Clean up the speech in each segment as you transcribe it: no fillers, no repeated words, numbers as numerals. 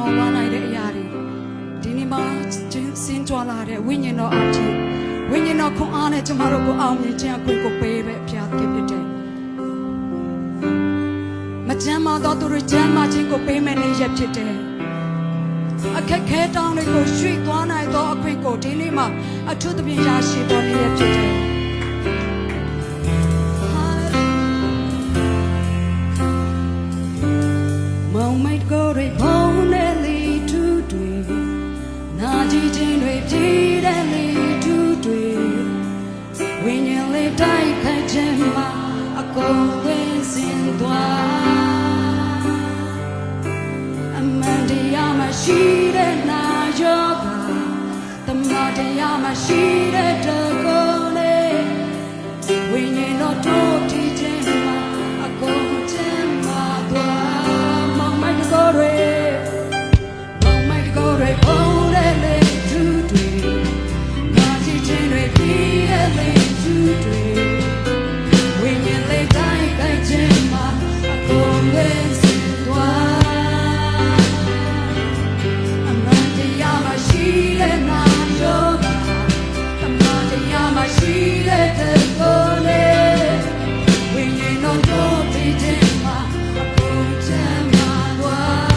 ဆောင်သွားနိုင်တဲ့အရာတွေဒီနေ့မှာစင်ကြွလာတဲ့ဝိညာဉ်တော်အဖြစ်ဝိညာဉ်တော်ခွန်အားနဲ့ကျမတို့ကိုအောင်မြင်ခြင်းအခွင့်ကိုပေးပဲဖျားခင်ဖြစ်တယ်မချမ်းသာသောသူတွေချမ်းသာခြင်းကိုပေးမယ်နေ့ရက်ဖြစ်တယ်အခက်ခဲတောင်းတွေကိုရွှေ့သွားနိုင်သောအခွင့်ကိုဒီနေ့မှာအထူးသဖြင့်ရရှိတော်နေ့ရက်ဖြစ်တယ်မောင်မိုက်ကိုတွေဘုံနဲ့လီထူးတွေနာကြည့်ခြင်းတွေကြည်တဲ့လီထူးတွေဝိညာဉ်လေးတိုက်ခိုက်ခြင်းမှာအကုန်သွင်းစင်သွားအမှန်တရားမရှိတဲ့နာယောဂတမန်တရားမရှိတဲ့တကောလေးဝိညာဉ်တော်တို့တည်ခြင်းမှာအကုန်ကျမ်းမာသွားမောင်မိုက်ကိုတွေဘုံတဲ့လေသူတွေနာကြည့်ခြင်းတွေပြီးတဲ့လေသူတွေဝိညာဉ်လေးတိုင်းတိုင်းခြင်းမှာအကုန်လေးစင်သွားအမှန်တရားမရှိတဲ့နာယောဂတမန်တရားမရှိတဲ့တကောလေးဝိညာဉ်တော်တို့တည်ခြင်းမှာအကုန်ချမ်းသာသွား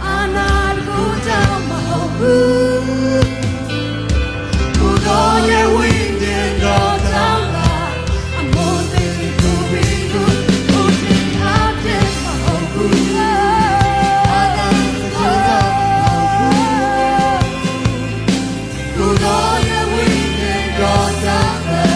အာနာကိုကြောင့်မဟုတ်ဘူးကိုယ်တော်ရဲ့ဝိညာဉ်တော်ကြောင့်လားအမောသေးကိုပြီးကိုကိုချင်းအားဖြင့်မဟုတ်ဘူးအာနာကိုကြောင့်မဟုတ်ဘူးကိုယ်တော်ရဲ့ဝိညာဉ်တော်ကြောင့်လား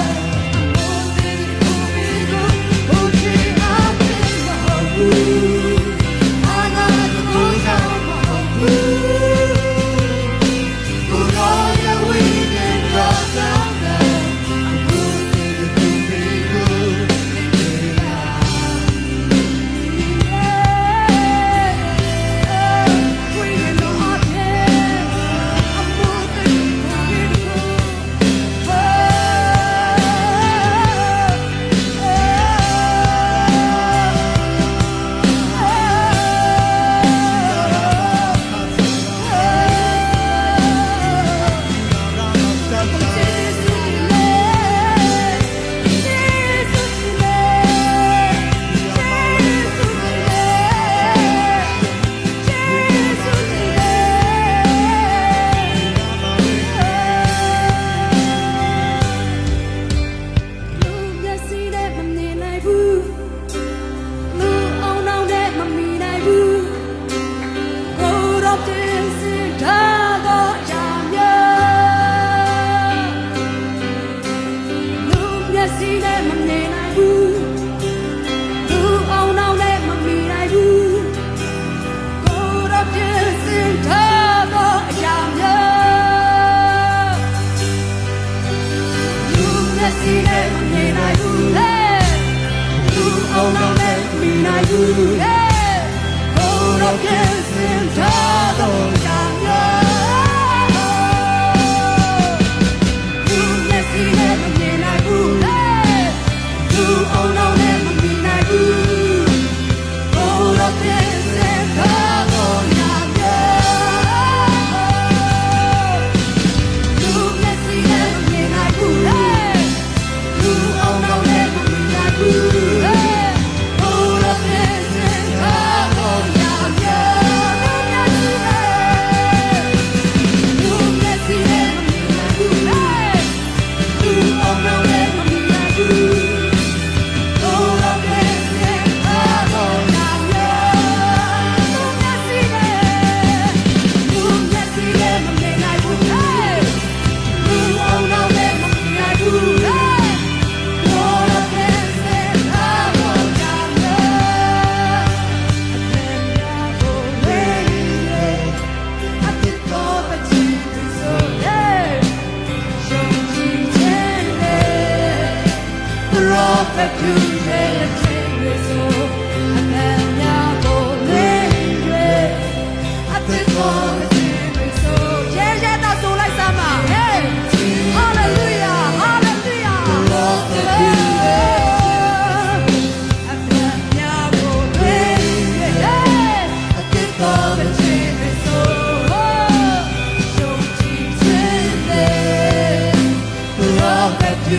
You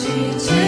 ချစ်